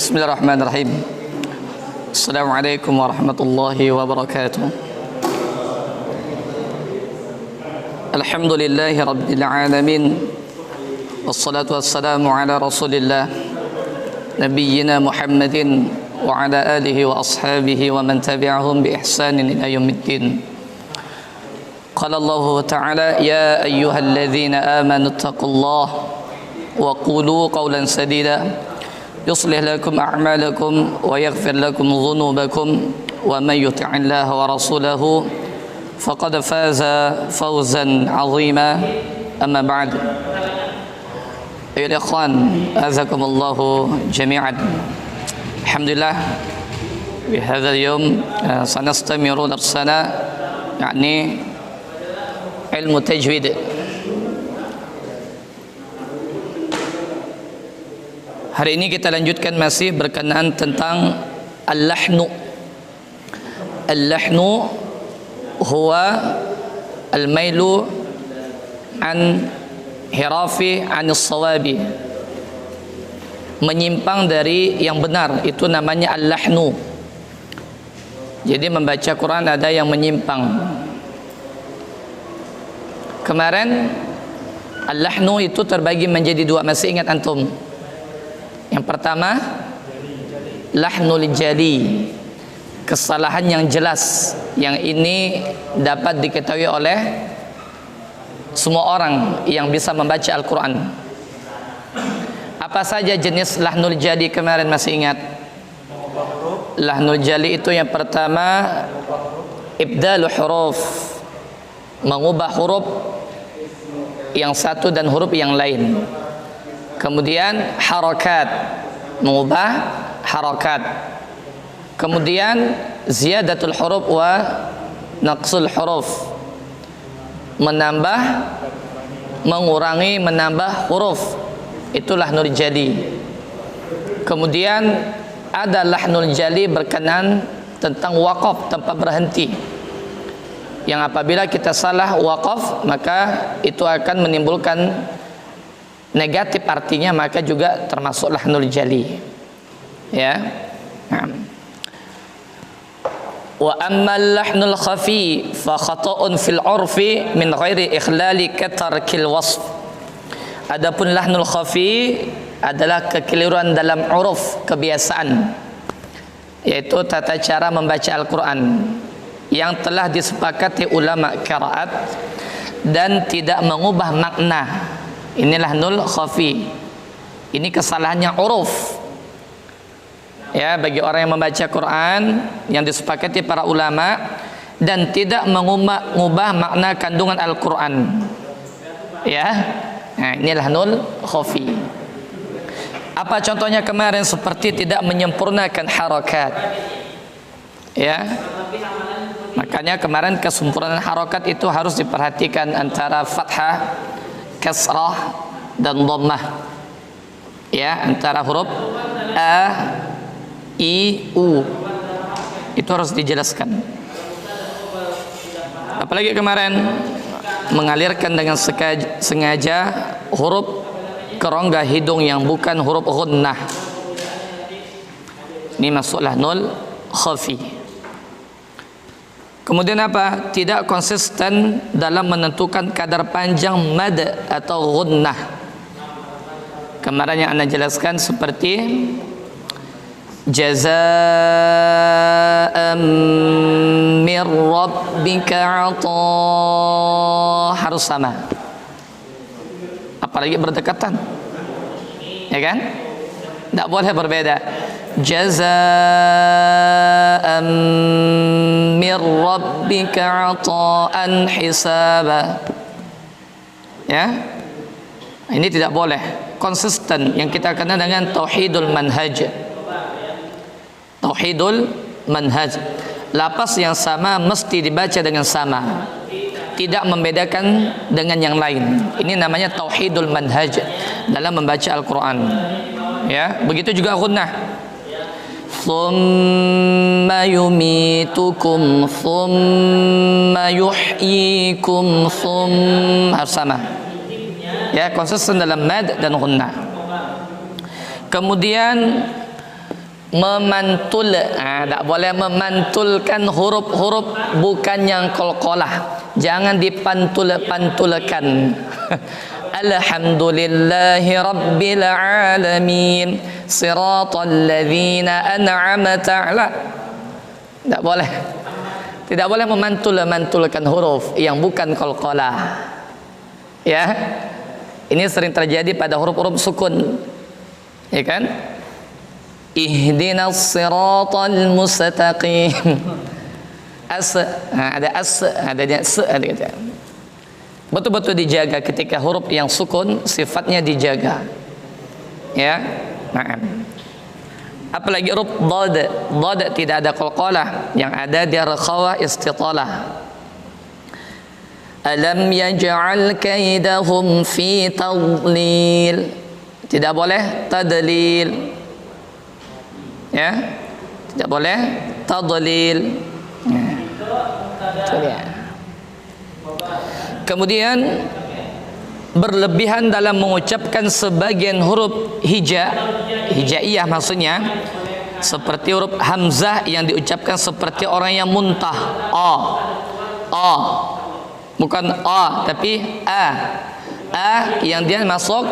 Bismillahirrahmanirrahim. Assalamualaikum warahmatullahi wabarakatuh. Alhamdulillahi rabbil alamin. Wassalatu wassalamu ala rasulillah nabiyyina Muhammadin wa ala alihi wa ashabihi wa man tabi'ahum bi ihsanin ila yaumiddin. Qala Allah ta'ala ya ayyuhalladzina amanu taqullaha wa qulu qawlan sadida يصلح لكم أعمالكم ويغفر لكم ذنوبكم ومن يطع الله ورسوله فقد فاز فوزا عظيما أما بعد أيها الإخوان أعزكم الله جميعا الحمد لله بهذا اليوم سنستمر درسنا يعني علم التجويد. Hari ini kita lanjutkan masih berkenaan tentang al-lahnu. Al-lahnu huwa al-mailu an hirafi anis sawabi. Menyimpang dari yang benar, itu namanya al-lahnu. Jadi membaca Quran ada yang menyimpang. Kemarin al-lahnu itu terbagi menjadi dua, masih ingat antum? Yang pertama, lahnul jali, kesalahan yang jelas, yang ini dapat diketahui oleh semua orang yang bisa membaca Al-Quran. Apa saja jenis lahnul jali kemarin masih ingat? Lahnul jali itu yang pertama, ibdalu huruf, mengubah huruf yang satu dan huruf yang lain. Kemudian harakat, mengubah harakat. Kemudian ziyadatul huruf wa naqsul huruf, menambah, mengurangi, menambah huruf. Itulah lahnul jali. Kemudian ada lahnul jali berkenaan tentang waqaf, tempat berhenti, yang apabila kita salah waqaf maka itu akan menimbulkan negatif artinya, maka juga termasuk lahnul jali. Ya. Wa ammal lahnul khafi fa khata'un fil 'urfi min ghairi ikhlali katarkil wasf. Adapun lahnul khafi adalah kekeliruan dalam uruf, kebiasaan, yaitu tata cara membaca Al-Quran yang telah disepakati ulama qiraat dan tidak mengubah makna. Ini lahnul khafi. Ini kesalahannya uruf. Ya, bagi orang yang membaca Quran yang disepakati para ulama dan tidak mengubah makna kandungan Al-Quran. Ya. Nah, ini lahnul khafi. Apa contohnya kemarin? Seperti tidak menyempurnakan harakat. Ya. Makanya kemarin kesempurnaan harakat itu harus diperhatikan antara fathah, kasrah dan dhammah. Ya, antara huruf a, i, u. Itu harus dijelaskan. Apalagi kemarin mengalirkan dengan sengaja huruf kerongga hidung yang bukan huruf ghunnah. Ini masuk lahnul khafi. Kemudian apa? Tidak konsisten dalam menentukan kadar panjang mad atau ghunnah. Kemarin yang anda jelaskan seperti jazaa'an mir rabbika 'ata, harus sama. Apalagi berdekatan. Ya kan? Tidak boleh berbeda. Jazaa'an mir rabbika 'ata'an hisaba. Ya. Ini tidak boleh. Konsisten yang kita kenal dengan tauhidul manhaj. Tauhidul manhaj. Lapas yang sama mesti dibaca dengan sama. Tidak membedakan dengan yang lain. Ini namanya tauhidul manhaj dalam membaca Al-Quran. Ya, begitu juga ghunnah. Thumma yumitukum thumma yuhyikum harus sama. Ya, konsisten dalam mad dan ghunnah. Kemudian memantul, tak boleh memantulkan huruf-huruf bukan yang qalqalah, jangan dipantul-pantulkan. Alhamdulillahi rabbil alamin siratal ladzina an'amta ala. Tak boleh, tidak boleh memantul-mantulkan huruf yang bukan qalqalah, ya. Ini sering terjadi pada huruf-huruf sukun, ya kan? Ihdinas siratal mustaqim. Ada adanya ada gitu. Betul-betul dijaga ketika huruf yang sukun sifatnya dijaga. Ya. Nah. Apalagi huruf dhad. Dhad tidak ada qalqalah, yang ada dia rakhawah istitalah. Alam yaj'al kaidahum fi tadlil. Tidak boleh tadlil. Ya, tidak boleh tadlil. Kemudian berlebihan dalam mengucapkan sebagian huruf hijaiyah, maksudnya seperti huruf hamzah yang diucapkan seperti orang yang muntah, bukan tapi yang dia masuk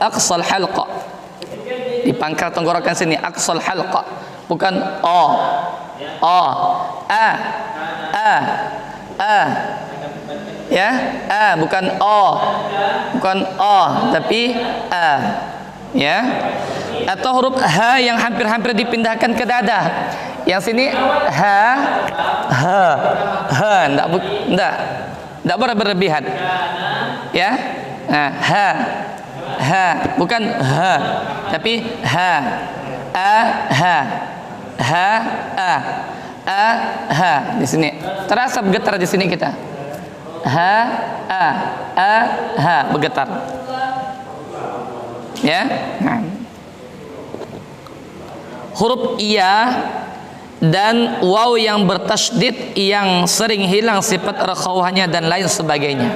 aqsal halqa, di pangkal tenggorokan sini, aqsal halqa, bukan ya, bukan tapi ya. Atau huruf ha yang hampir-hampir dipindahkan ke dada, yang sini enggak boleh berlebihan, ya. Bukan tapi di sini terasa bergetar, di sini kita bergetar, ya. Huruf iya dan waw yang bertasydid yang sering hilang sifat rakhawahnya dan lain sebagainya.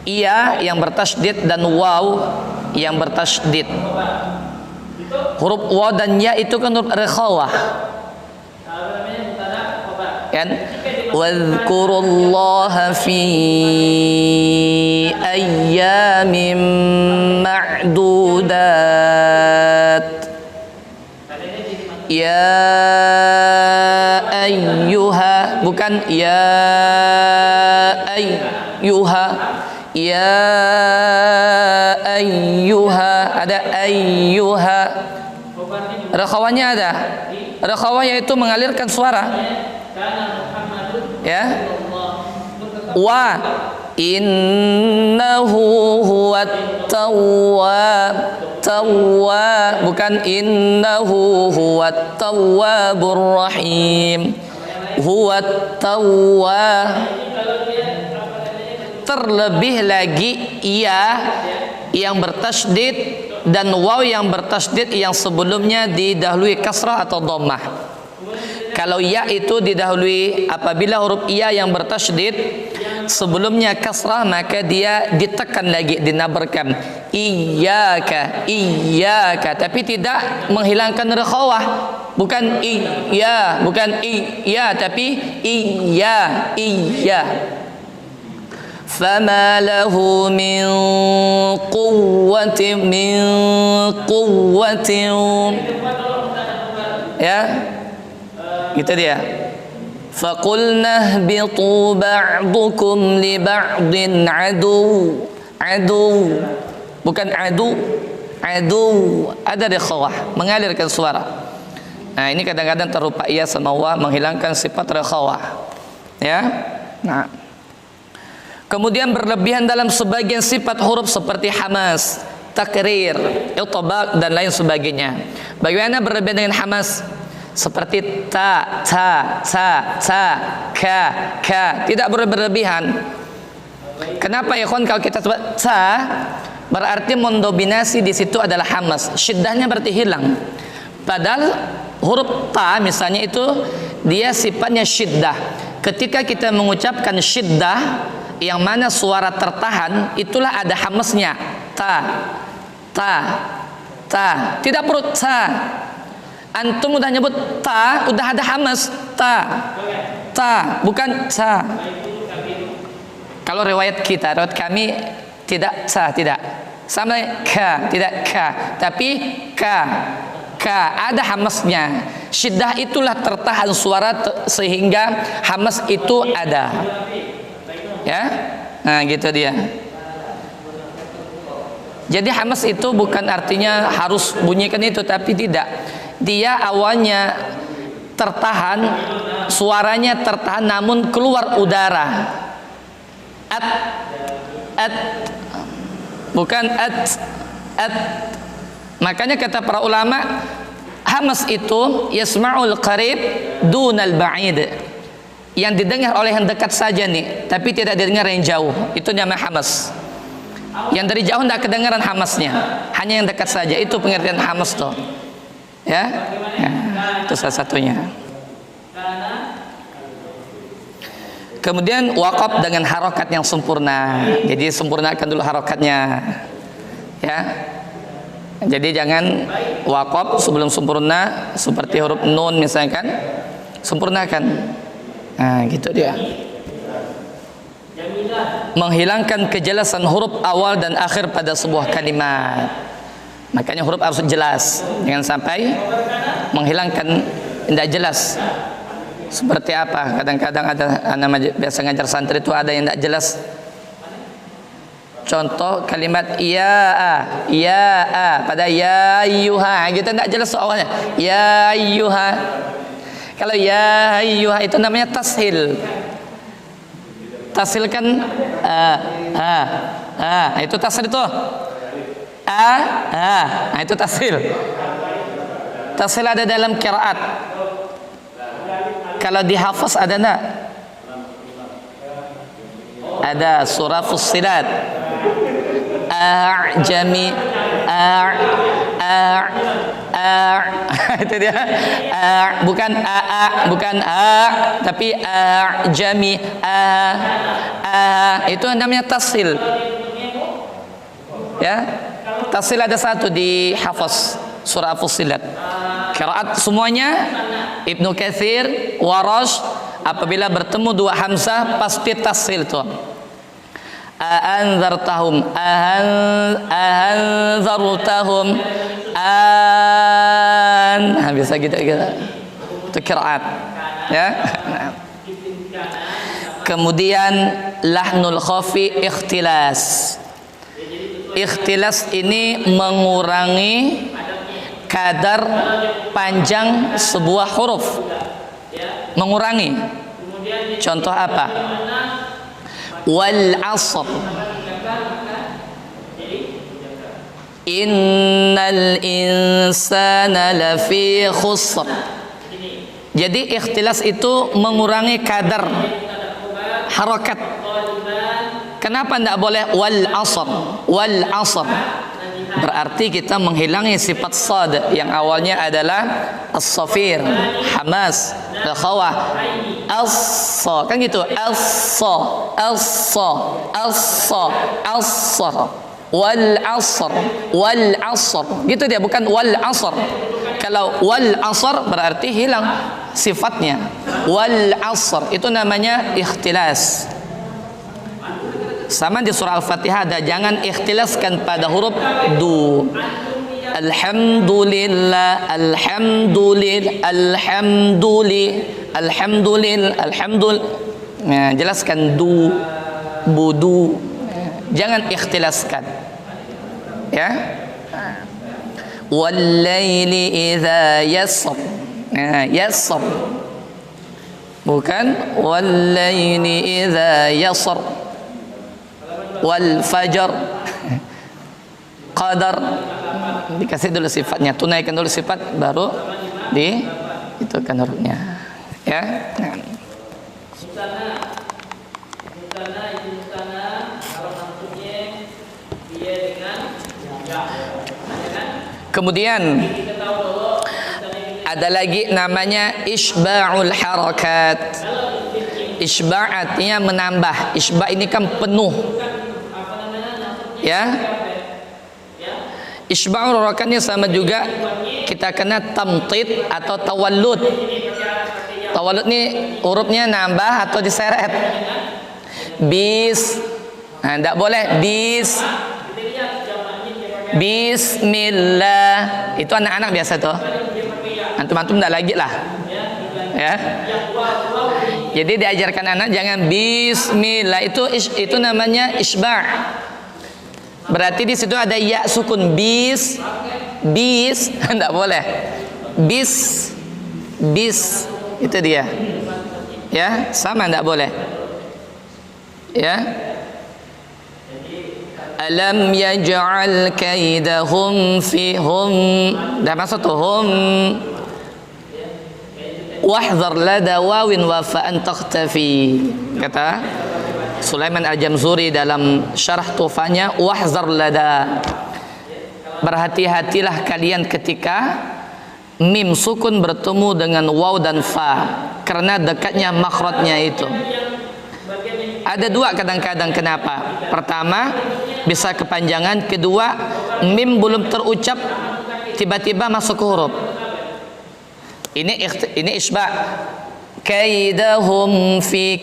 Iya yang bertasydid dan waw yang bertasydid. Huruf waw dan ya itu kan huruf rakhawah, kan? Wadhkurullaha fi ayyamin ma'dudat. Ya ayyuha, bukan ya ayyuha. Ya ayyuha, ada ayyuha. Rakhawahnya ada. Rakhawahnya itu mengalirkan suara. Ya. Wa innahu huwat tawwab. Bukan innahu huwat tawwabur rahim. Huwat tawwab. Terlebih lagi iya yang bertasydid dan waw yang bertasydid yang sebelumnya didahului kasrah atau dhammah. Kalau ya itu didahului, apabila huruf iya yang bertasydid sebelumnya kasrah, maka dia ditekan lagi, dinabarkan iyyaka, tapi tidak menghilangkan rakhawah. Bukan iya, tapi iya. Fama lahu min quwwatin ya, gitu dia. Faqulna ihbitu ba'dukum li ba'din adu, bukan adu, ada rakhawah, mengalirkan suara. Nah, ini kadang-kadang terlupa iya sama wa, menghilangkan sifat rakhawah, ya. Nah, kemudian berlebihan dalam sebagian sifat huruf seperti hamas, takrir, itbaq dan lain sebagainya. Bagaimana berlebihan dengan hamas? Seperti ta, ka, tidak berlebihan. Kenapa ya kawan? Kalau kita sebut ta, berarti mendominasi di situ adalah hamas, syiddahnya berarti hilang. Padahal huruf ta misalnya itu dia sifatnya syiddah. Ketika kita mengucapkan syiddah yang mana suara tertahan, itulah ada hamasnya. Ta, tidak perlu ta. Antum udah nyebut ta, udah ada hamas. Ta, bukan ta. Kalau riwayat kita, riwayat kami tidak ta, tidak. Sama ka, tidak ka, tapi ka. Ada hamasnya. Syiddah itulah tertahan suara sehingga hamas itu ada. Ya, nah gitu dia. Jadi hamas itu bukan artinya harus bunyikan itu, tapi tidak. Dia awalnya tertahan, suaranya tertahan namun keluar udara. At bukan at. Makanya kata para ulama, hamas itu yasma'ul qarib dunal ba'id. Yang didengar oleh yang dekat saja nih, tapi tidak didengar yang jauh. Itu namanya hamas. Yang dari jauh tidak kedengaran hamasnya, hanya yang dekat saja. Itu pengertian hamas tuh. Ya, itu salah satunya. Kemudian waqaf dengan harokat yang sempurna. Jadi sempurnakan dulu harokatnya. Ya. Jadi jangan waqaf sebelum sempurna seperti huruf nun misalkan, sempurnakan. Nah, gitu dia. Menghilangkan kejelasan huruf awal dan akhir pada sebuah kalimat. Makanya huruf harus jelas, jangan sampai menghilangkan tidak jelas. Seperti apa? Kadang-kadang ada biasa ngajar santri itu ada yang tidak jelas. Contoh kalimat ya pada ya ayyuha gitu tidak jelas soalnya. Ya ayyuha. Kalau ya ayyuha itu namanya tashil. Tashil kan itu tashil itu. Nah itu tashil. Tashil ada dalam qiraat. Kalau dihafaz ada enggak? Ada surah Fussilat. A'jami itu dia. Bukan bukan tapi a'jami itu namanya tashil. Ya, tashil ada satu di hafaz surah Fussilat. Qiraat semuanya Ibnu Katsir, Warash, apabila bertemu dua hamzah pasti tashil tuh. Anzartahum bisa gitu itu qiraat ya. Kemudian lahnul khafi ikhtilas. Ikhtilas ini mengurangi kadar panjang sebuah huruf, mengurangi. Contoh apa? Wal asr, innal insana lafi khusr. Jadi ikhtilas itu mengurangi kadar harakat. Kenapa tidak boleh wal asr? Wal asr berarti kita menghilangi sifat sad yang awalnya adalah as-safir, hamas, khawah, as-sa kan gitu, as-sa, as-sa, as-sa, as-sar, wal asr, wal asr gitu dia, bukan wal asr. Kalau wal asr berarti hilang sifatnya. Wal asr itu namanya ikhtilas. Sama di surah Al-Fatihah ada, jangan ikhtilaskan pada huruf du. Alhamdulillah, alhamdulillah, alhamdulillah. Nah, jelaskan du, budu. Jangan ikhtilaskan. Ya. Wal-laili idza yasr. Nah, yasr. Bukan wal-laili idza yasr. Wal fajar, qadar, dikasih dulu sifatnya, tunaikan dulu sifat baru di itu kan hurufnya ya. Kemudian ada lagi namanya isba'ul harakat. Isba' artinya menambah. Isba' ini kan penuh. Ya. Isba'ul harakatnya sama juga, kita kena tamtid atau tawallud. Tawallud ini hurufnya nambah atau diseret. Bis, nah, tidak boleh Bismillah. Itu anak-anak biasa tuh. Antum-antum tidak lagi lah. Ya. Jadi diajarkan anak jangan Bismillah. Itu namanya isba'. Berarti di situ ada ya sukun bis, tidak boleh. Bis, itu dia. Ya, sama tidak boleh. Ya. Alam yaj'al kaidahum fi hum. Dah masuk tuh hum. Wahdhar lada wawin wa fa'an takhtafi. Kata Sulaiman Al-Jamzuri dalam syarah Tufanya, wahzar lada. Berhati-hatilah kalian ketika mim sukun bertemu dengan waw dan fa, karena dekatnya makhrajnya itu. Ada dua kadang-kadang kenapa. Pertama, bisa kepanjangan. Kedua, mim belum terucap tiba-tiba masuk ke huruf. Ini isba'. Kaidahum fi.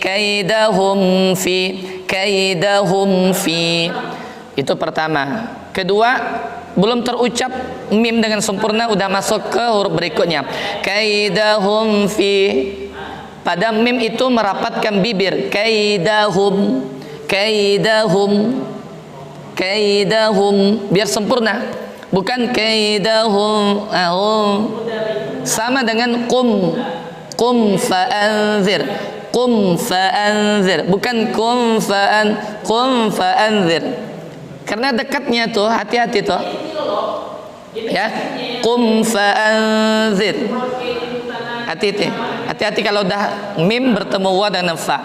Itu pertama. Kedua, belum terucap mim dengan sempurna udah masuk ke huruf berikutnya. Kaidahum fi. Pada mim itu merapatkan bibir. Kaidahum biar sempurna. Bukan kaidahum. Sama dengan qum fa'anzir. Bukan qum fa'anzir. Karena dekatnya tuh, hati-hati tuh. Ya. Qum fa'anzir. Hati-hati kalau dah mim bertemu wa dengan fa.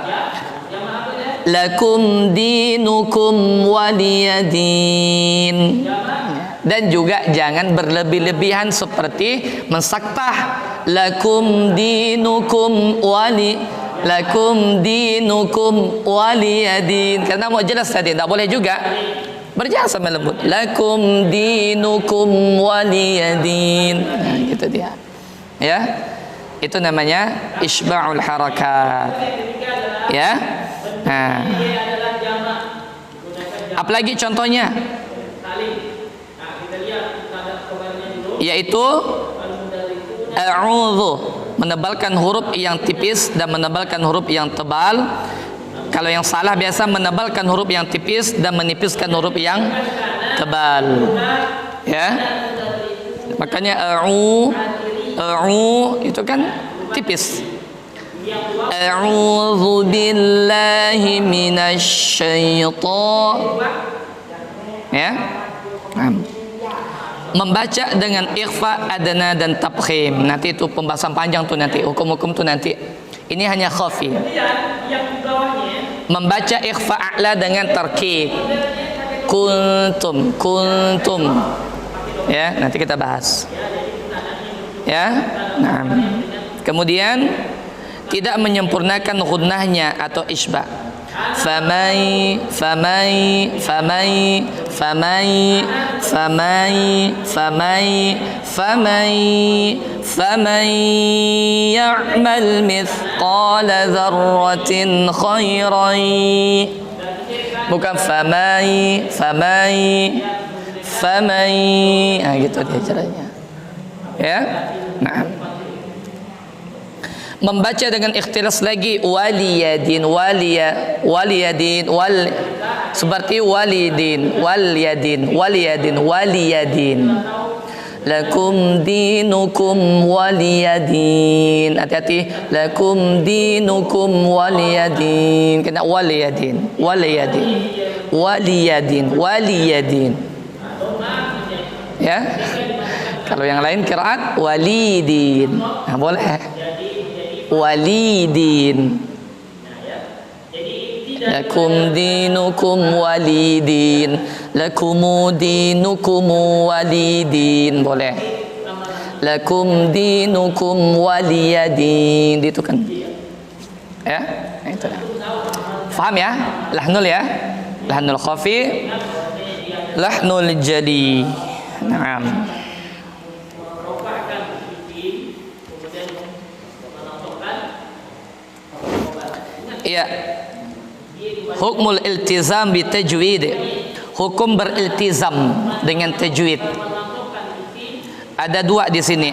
Lakum dinukum waliyadin. Dan juga jangan berlebih-lebihan seperti mensaktah lakum dinukum waliyadin, karena mau jelas tadi tidak boleh juga berjalan sama lembut. Lakum dinukum waliyadin. Nah, gitu dia. Ya. Itu namanya isba'ul harakat. Ya. Nah. Apalagi contohnya? Yaitu a'udzu, menebalkan huruf yang tipis dan menebalkan huruf yang tebal. Kalau yang salah biasa menebalkan huruf yang tipis dan menipiskan huruf yang tebal. Ya. Makanya itu kan tipis. A'udzu billahi minasyaiton. Ya. Membaca dengan ikhfa, adna dan tafkhim. Nanti itu pembahasan panjang tuh nanti, hukum-hukum tuh nanti. Ini hanya khafi. Membaca ikhfa a'la dengan tarkib. Kuntum. Ya, nanti kita bahas. Ya. Nah. Kemudian tidak menyempurnakan ghunnahnya atau isba'. Famai ya'mal mithqala dzarratin khairan. Bukan famai. Nah, gitu dia caranya. Ya. Nah. Membaca dengan ikhtilas lagi waliyadin, seperti waliyadin. Lakum dinukum waliyadin. Hati-hati. Lakum dinukum waliyadin. Kena waliyadin. Ya. Kalau yang lain qiraat walidin. Nah, boleh. Walidin. Lakum dinukum walidin. Lakumu dinukum walidin. Boleh. Lakum dinukum waliyadin. Itu kan. Ya, itu. Faham ya? Lahnul ya. Lahnul khafi, lahnul jali. Naam. Iya. Hukmul iltizam bi tajwid. Hukum beriltizam dengan tajwid. Ada dua di sini.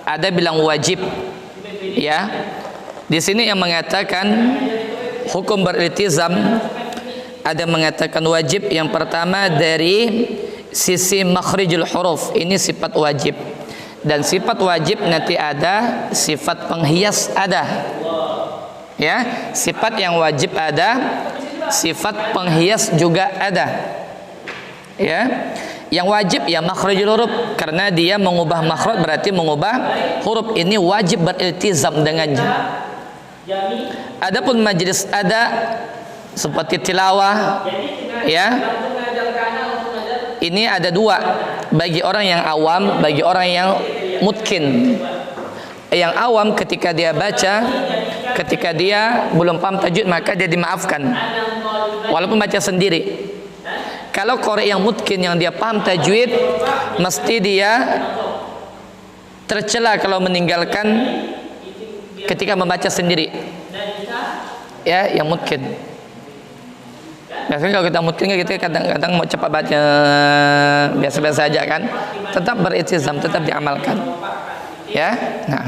Ada bilang wajib, ya. Di sini yang mengatakan hukum beriltizam, ada mengatakan wajib. Yang pertama dari sisi makhrijul huruf, ini sifat wajib. Dan sifat wajib nanti ada sifat penghias ada. Ya, sifat yang wajib ada, sifat penghias juga ada. Ya. Yang wajib ya makhrijul huruf, karena dia mengubah makhraj berarti mengubah huruf, ini wajib beriltizam dengannya. Adapun majlis ada seperti tilawah, ya. Ini ada dua, bagi orang yang awam, bagi orang yang mutkin. Yang awam ketika dia baca, ketika dia belum paham tajwid maka dia dimaafkan walaupun baca sendiri. Kalau qari yang mutkin, yang dia paham tajwid, mesti dia tercela kalau meninggalkan ketika membaca sendiri. Ya, yang mutkin. Biasanya kalau kita mutkin kita kadang-kadang mau cepat baca biasa-biasa aja kan. Tetap beriltizam, tetap diamalkan. Ya. Nah.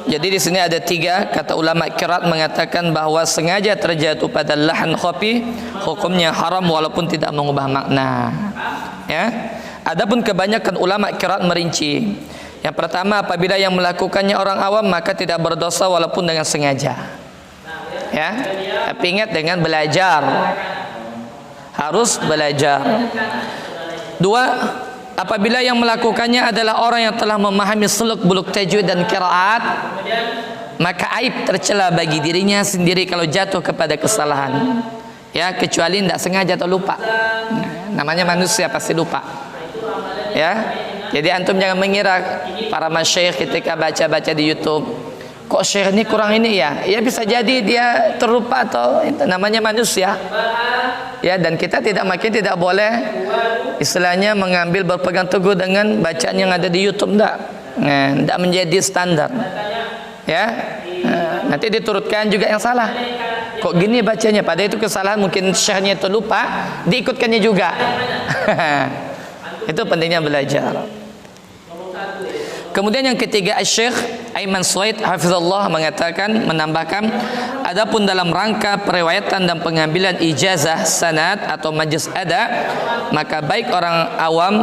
Jadi di sini ada tiga, kata ulama qiraat mengatakan bahwa sengaja terjatuh pada lahan khafi hukumnya haram walaupun tidak mengubah makna. Ya. Adapun kebanyakan ulama qiraat merinci. Yang pertama, apabila yang melakukannya orang awam maka tidak berdosa walaupun dengan sengaja. Ya. Tapi ingat dengan belajar. Harus belajar. Dua, apabila yang melakukannya adalah orang yang telah memahami seluk-beluk tajwid dan qiraat, maka aib tercela bagi dirinya sendiri kalau jatuh kepada kesalahan. Ya, kecuali tidak sengaja atau lupa. Namanya manusia pasti lupa. Ya. Jadi antum jangan mengira para masyayikh ketika baca-baca di YouTube, kok syekh ini kurang ini ya. Ya bisa jadi dia terlupa atau itu namanya manusia. Ya, dan kita tidak boleh istilahnya mengambil berpegang teguh dengan bacaan yang ada di YouTube, tidak menjadi standar. Ya, nanti diturutkan juga yang salah. Kok gini bacanya? Padahal itu kesalahan, mungkin syekhnya itu lupa, diikutkannya juga. Itu pentingnya belajar. Kemudian yang ketiga, Syekh Aiman Suwaid hafizallah menambahkan, adapun dalam rangka periwayatan dan pengambilan ijazah sanad atau majlis ada, maka baik orang awam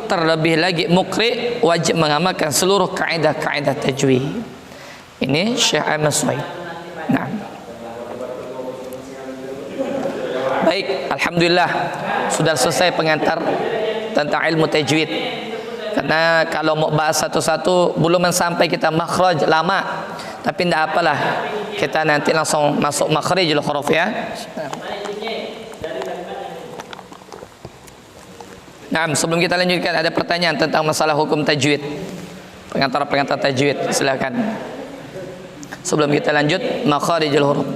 terlebih lagi mukri wajib mengamalkan seluruh kaidah-kaidah tajwid. Ini Syekh Aiman Suwaid. Nah. Baik, alhamdulillah sudah selesai pengantar tentang ilmu tajwid. Karena kalau mau bahas satu-satu belum sampai kita makhraj lama. Tapi tidak apalah, kita nanti langsung masuk makhrijul huruf ya. Nah, sebelum kita lanjutkan ada pertanyaan tentang masalah hukum tajwid. Pengantar tajwid, silakan. Sebelum kita lanjut makhrijul huruf.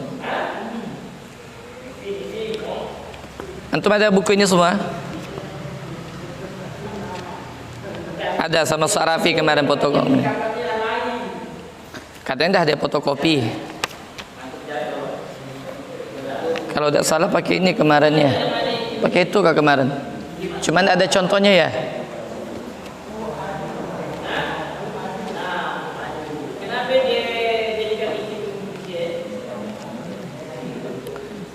Antum ada buku ini semua? Ada sama Sarafi kemarin fotokopi. Katanya dah ada fotokopi. Kalau tidak salah pakai ini kemarinnya. Pakai itu kah kemarin? Cuman ada contohnya ya.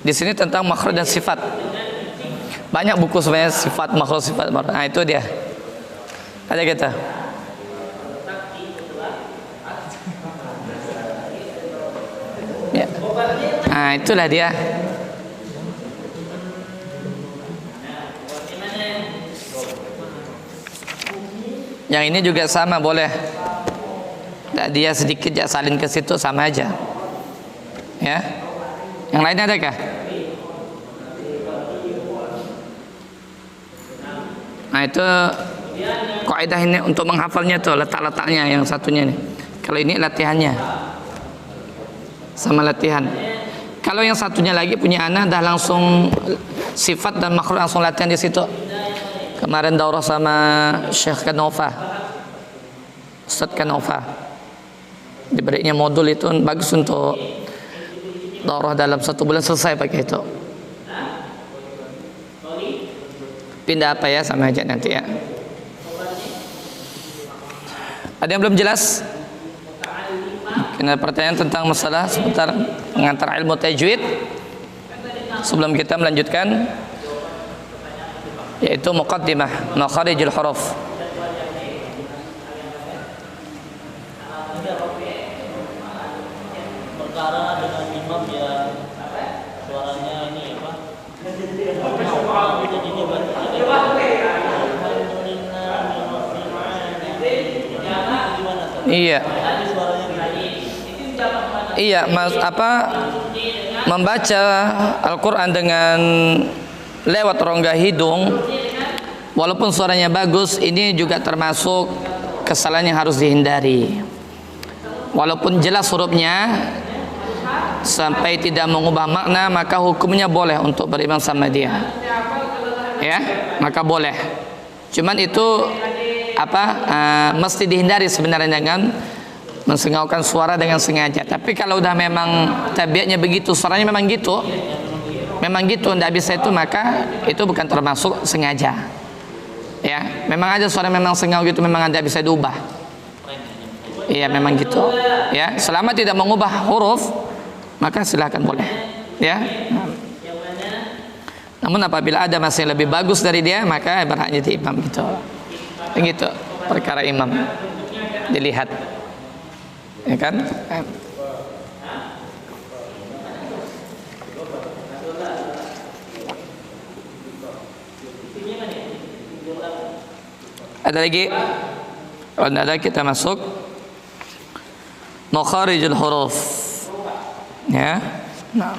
Di sini tentang makhraj dan sifat. Banyak buku sebenarnya sifat, makhraj, sifat. Nah, itu dia. Ada kita. Ya. Nah, itulah dia. Yang ini juga sama boleh. Nah, dia sedikit ya salin ke situ sama aja. Ya. Yang lain adakah? Nah, itu kaidah ini untuk menghafalnya tuh, letak-letaknya yang satunya nih. Kalau ini latihannya sama latihan. Kalau yang satunya lagi punya anak dah langsung sifat dan makhluk langsung latihan di situ. Kemarin daurah sama Syekh Kanova, Ustadz Kanova, diberinya modul itu bagus untuk daurah dalam 1 bulan selesai pakai itu. Pindah apa ya, sama aja nanti ya. Ada yang belum jelas? Ada pertanyaan tentang masalah seputar pengantar ilmu tajwid sebelum kita melanjutkan, yaitu muqaddimah makharijul huruf. Perkara dengan imam yang suaranya ini apa? Iya. Iya, membaca Al-Quran dengan lewat rongga hidung, walaupun suaranya bagus, ini juga termasuk kesalahan yang harus dihindari. Walaupun jelas hurufnya sampai tidak mengubah makna, maka hukumnya boleh untuk berimam sama dia. Ya, maka boleh. Cuman itu mesti dihindari sebenarnya dengan mensengaukan suara dengan sengaja. Tapi kalau udah memang tabiatnya begitu, suaranya memang gitu, tidak bisa itu, maka itu bukan termasuk sengaja. Ya, memang ada suara memang sengau gitu, memang ada bisa diubah. Iya, memang gitu. Ya, selama tidak mengubah huruf, maka silakan boleh. Ya. Namun apabila ada masih lebih bagus dari dia, maka berhak jadi imam gitu. Begitu perkara imam dilihat. Ya kan? Ada lagi? Kalau tidak ada, kita masuk makharijul huruf. Ya. Nah.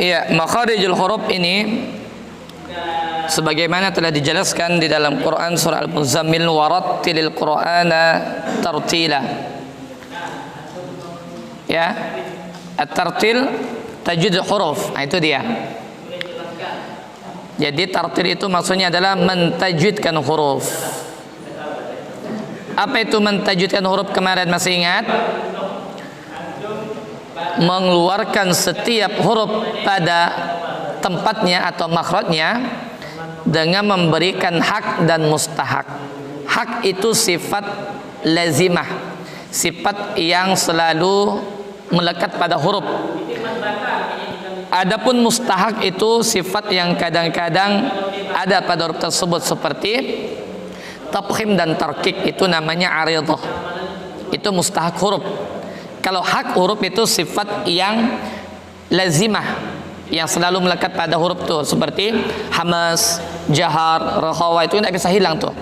Iya, makharijul huruf ini sebagaimana telah dijelaskan di dalam Quran surah Al-Muzammil, warattilil Qur'ana tartila. Ya, at-tartil tajwid huruf. Nah, itu dia. Jadi tartil itu maksudnya adalah mentajwidkan huruf. Apa itu mentajwidkan huruf? Kemarin masih ingat? Mengeluarkan setiap huruf pada tempatnya atau makhrajnya dengan memberikan hak dan mustahak. Hak itu sifat lazimah, sifat yang selalu melekat pada huruf. Adapun mustahak itu sifat yang kadang-kadang ada pada huruf tersebut, seperti tafkhim dan tarkik, itu namanya aridhah. Itu mustahak huruf. Kalau hak huruf itu sifat yang lazimah, yang selalu melekat pada huruf tuh, seperti hamas, jahar, rakhawa, itu tidak bisa hilang tuh.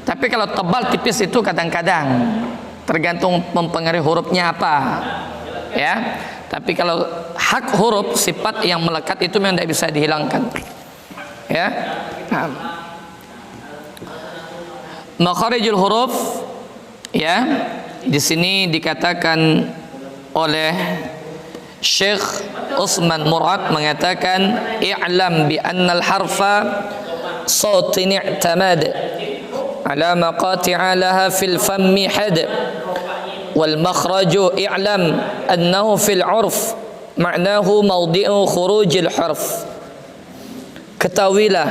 Tapi kalau tebal tipis itu kadang-kadang tergantung mempengaruhi hurufnya apa. Ya. Tapi kalau hak huruf, sifat yang melekat itu memang tidak bisa dihilangkan. Ya. Nah. Makharijul huruf, ya. Di sini dikatakan oleh Syekh Utsman Murad, mengatakan i'lam bi anna al-harfa sautin i'tamad ala maqati'a laha fil fammi had wal makhraju i'lam annahu fil 'urf ma'nahu mawdi'u khurujil harf. Ketahuilah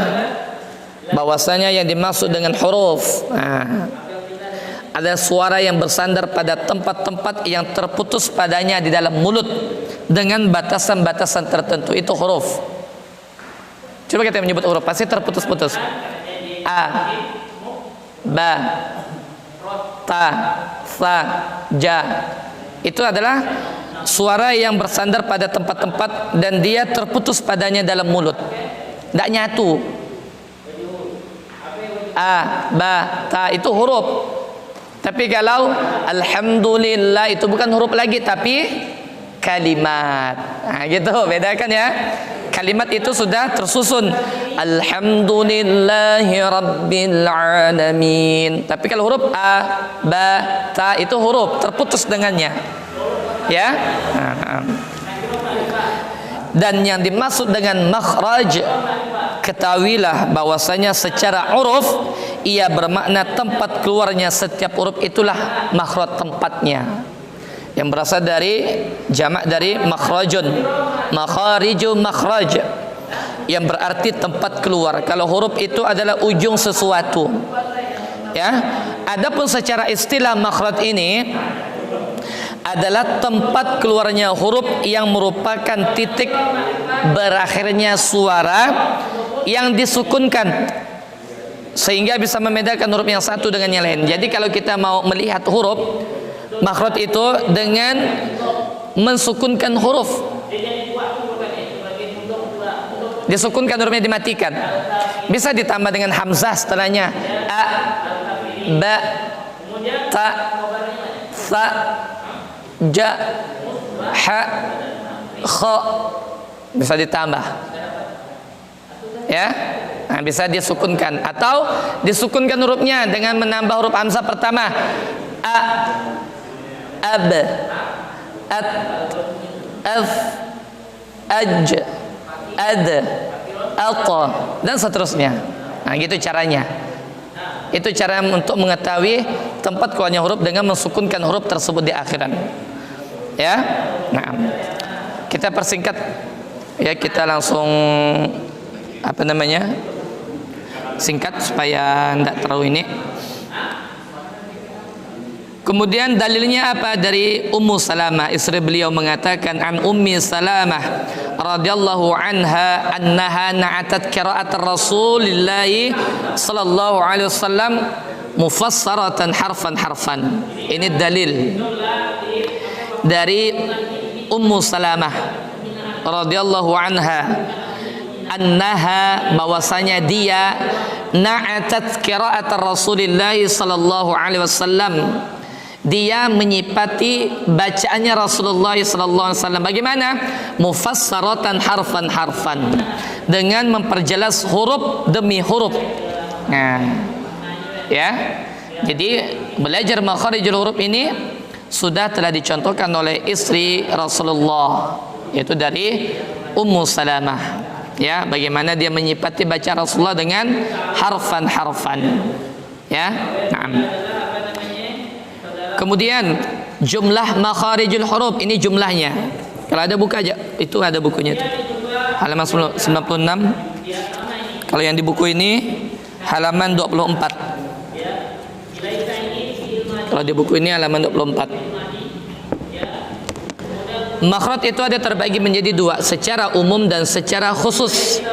bahwasanya yang dimaksud dengan huruf ada suara yang bersandar pada tempat-tempat yang terputus padanya di dalam mulut dengan batasan-batasan tertentu, itu huruf. Coba kita menyebut huruf, pasti terputus-putus. A, ba, ta, sa, ja. Itu adalah suara yang bersandar pada tempat-tempat dan dia terputus padanya dalam mulut, tidak nyatu. A, ba, ta itu huruf. Tapi kalau alhamdulillah itu bukan huruf lagi tapi kalimat. Nah, gitu, bedakan ya. Kalimat itu sudah tersusun. Alhamdulillahi rabbil alamin. Tapi kalau huruf a, ba, ta itu huruf terputus dengannya. Ya. Dan yang dimaksud dengan makhraj, ketahuilah bahwasanya secara uruf ia bermakna tempat keluarnya setiap huruf, itulah makhraj tempatnya, yang berasal dari jamak dari makhrajun, makhariju makhraj, yang berarti tempat keluar. Kalau huruf itu adalah ujung sesuatu, ya. Adapun secara istilah makhraj ini adalah tempat keluarnya huruf yang merupakan titik berakhirnya suara yang disukunkan sehingga bisa membedakan huruf yang satu dengan yang lain. Jadi kalau kita mau melihat huruf makhraj itu dengan mensukunkan huruf, disukunkan hurufnya dimatikan, bisa ditambah dengan hamzah setelahnya, a, ba, ta, sa, ja, ha, kha, bisa ditambah, ya. Nah, bisa disukunkan atau disukunkan hurufnya dengan menambah huruf hamzah pertama, a, ab, at, af, aj, ad, alqa, dan seterusnya. Nah, gitu caranya. Itu cara untuk mengetahui tempat keluarnya huruf dengan mensukunkan huruf tersebut di akhiran. Ya. Nah, kita persingkat ya, kita langsung singkat supaya tidak terlalu ini. Kemudian dalilnya apa? Dari Ummu Salamah, istri beliau, mengatakan an Ummi Salamah radhiyallahu anha annaha na'atat qira'at Rasulillah sallallahu alaihi wasallam mufassaratan harfan. Ini dalil dari Ummu Salamah radhiyallahu anha annaha, bahwasanya dia na'atat qira'at Rasulillah sallallahu alaihi wasallam, dia menyipati bacaannya Rasulullah sallallahu alaihi wasallam. Bagaimana? Mufassaratan harfan, dengan memperjelas huruf demi huruf. Nah, ya. Jadi belajar makharijul huruf ini telah dicontohkan oleh istri Rasulullah, yaitu dari Ummu Salamah. Ya, bagaimana dia menyipati baca Rasulullah dengan harfan. Ya. Nah. Kemudian jumlah makharijul huruf, ini jumlahnya. Kalau ada buka aja, itu ada bukunya itu. Halaman 96. Kalau yang di buku ini halaman 24. Kalau di buku ini halaman 24. Makhraj itu ada terbagi menjadi dua, secara umum dan secara khusus.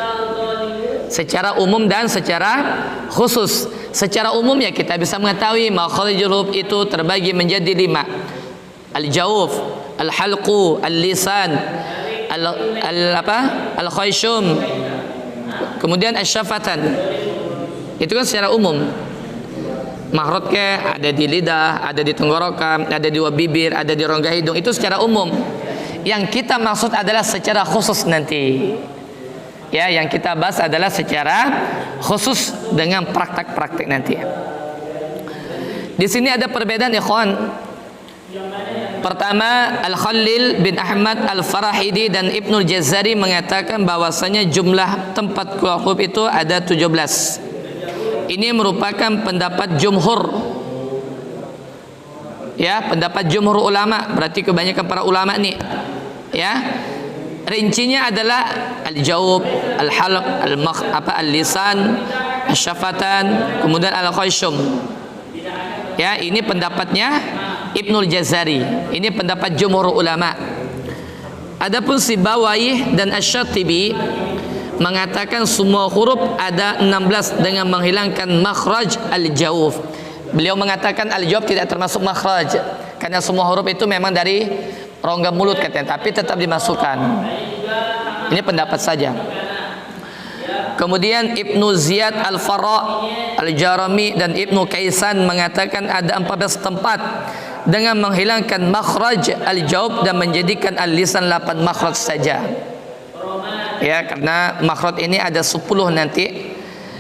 Secara umum dan secara khusus. Secara umum ya kita bisa mengetahui makharijul huruf itu terbagi menjadi 5. Al-jawf, al-halqu, al-lisan, al-khayshum, kemudian asy-syafatan. Itu kan secara umum. Makhrajnya ada di lidah, ada di tenggorokan, ada di bibir, ada di rongga hidung. Itu secara umum. Yang kita maksud adalah secara khusus nanti. Ya, yang kita bahas adalah secara khusus dengan praktek-praktek nanti. Di sini ada perbedaan, ikhwan. Pertama, Al-Khalil bin Ahmad Al-Farahidi dan Ibnul Jazari mengatakan bahwasanya jumlah tempat keluar huruf itu ada 17. Ini merupakan pendapat jumhur. Ya, pendapat jumhur ulama, berarti kebanyakan para ulama nih. Ya. Rincinya adalah al-jawab, al-halq, al-lisan, asy-syafatan, kemudian al-khayshum. Ya, ini pendapatnya Ibnul Jazari. Ini pendapat jumhur ulama. Adapun Sibawayh dan Asy-Syatibi mengatakan semua huruf ada 16 dengan menghilangkan makhraj al-jawf. Beliau mengatakan al-jawf tidak termasuk makhraj karena semua huruf itu memang dari rongga mulut katanya, tapi tetap dimasukkan. Ini pendapat saja. Kemudian Ibnu Ziyad Al-Farra Al-Jarami dan Ibnu Kaisan mengatakan ada 14 tempat dengan menghilangkan makhraj al-jaub dan menjadikan al-lisan 8 makhraj saja. Ya, karena makhraj ini ada 10 nanti,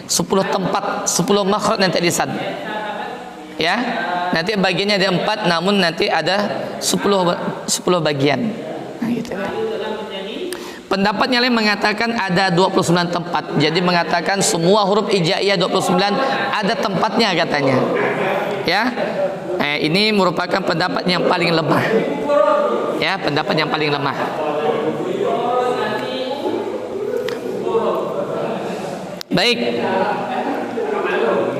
10 tempat, 10 makhraj nanti lisan. Ya, nanti bagiannya ada 4, namun nanti ada 10 bagian. Nah, gitu. Pendapatnya lain mengatakan ada 29 tempat. Jadi mengatakan semua huruf hijaiyah 29 ada tempatnya katanya. Ya. Ini merupakan pendapat yang paling lemah. Ya, pendapat yang paling lemah. Baik.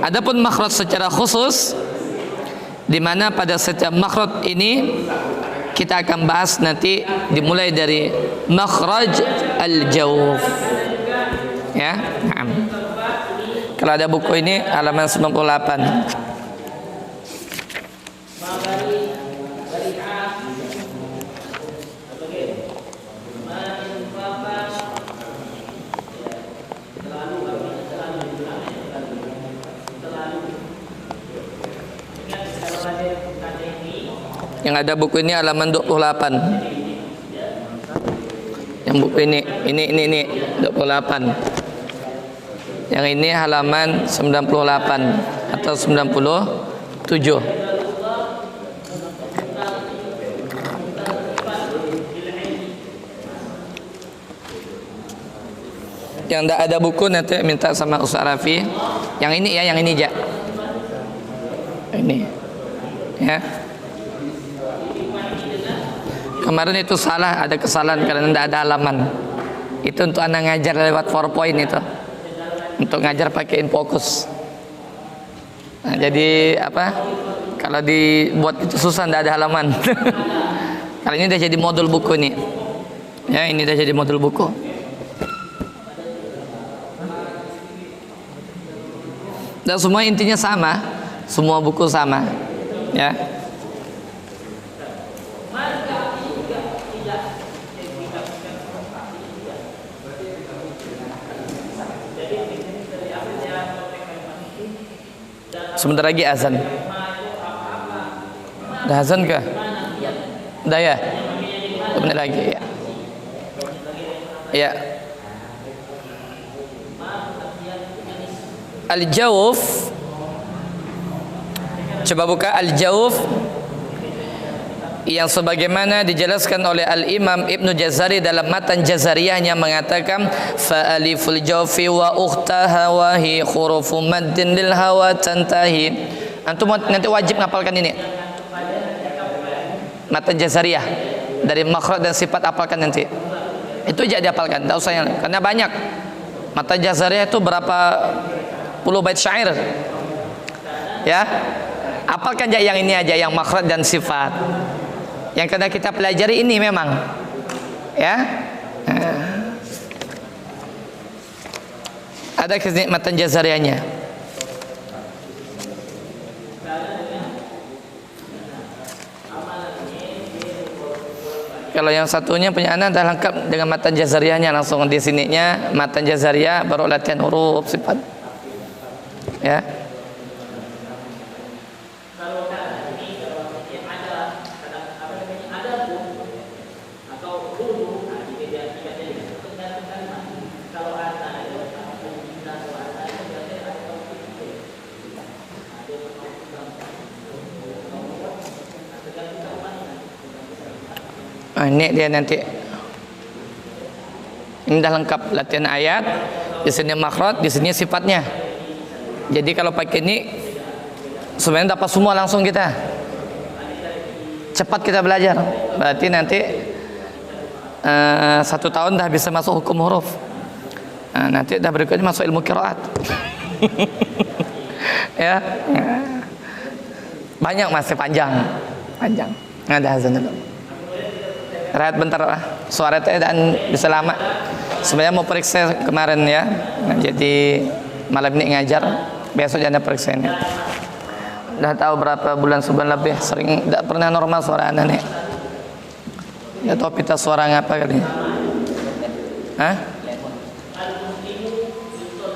Adapun makhraj secara khusus, di mana pada setiap makhraj ini kita akan bahas nanti dimulai dari makhraj al-jawf. Ya, nah. Kalau ada buku ini halaman 98. Yang ada buku ini halaman 28. Yang buku ini 28. Yang ini halaman 98 atau 97. Yang tidak ada buku nanti minta sama Ustaz Rafi. Yang ini ya, yang ini aja. Ini. Ya. Kemarin itu salah, ada kesalahan karena tidak ada halaman. Itu untuk anak ngajar lewat PowerPoint itu. Untuk ngajar pakai Infocus. Nah, jadi apa? Kalau dibuat itu susah, tidak ada halaman. Kalau ini sudah jadi modul buku nih. Ya, ini sudah jadi modul buku. Dan semua intinya sama, semua buku sama. Ya. Sebentar lagi azan. Dah azan kah? Dah ya? Sebentar lagi ya. Ya. Al-Jawf. Coba buka Al-Jawf yang sebagaimana dijelaskan oleh Al-Imam Ibnu Jazari dalam matan Jazariyahnya mengatakan fa aliful jawfi wa ukhtaha wa hi hurufu maddin lil hawa tantahi. Antum nanti wajib ngapalkan ini matan Jazariyah dari makhraj dan sifat, apalkan nanti. Itu aja dihafalkan, enggak usah yang lain. Karena banyak matan Jazariyah itu berapa puluh bait syair. Ya. Apalkan aja yang ini aja, yang makhraj dan sifat. Yang kena kita pelajari ini memang, ya. Ada kenikmatan Jazariyahnya. Kalau yang satunya punya anak dah lengkap dengan matan Jazariyahnya, langsung di sininya matan Jazariyah baru latihan huruf sifat. Ya. Ini dia nanti. Ini dah lengkap latihan ayat, di sini makhraj, di sini sifatnya. Jadi kalau pakai ini sebenarnya dapat semua langsung kita. Cepat kita belajar. Berarti nanti 1 tahun dah bisa masuk hukum huruf. Nanti dah berikutnya masuk ilmu qiraat. Ya. Banyak, masih panjang. Ada azan dulu. Rehat bentar lah, suara teh dan bisa lama. Sebenarnya mau periksa kemarin ya, jadi malam ini ngajar, besok jangan periksa ini. Udah tahu berapa bulan, sebulan lebih, sering tidak pernah normal suara anak nih. Ya tahu pita suara ngapa kali? Hah?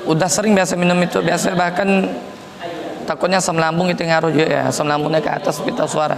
Udah sering biasa minum itu, biasa bahkan takutnya asam lambung itu ngaruh juga ya, asam lambungnya ke atas pita suara.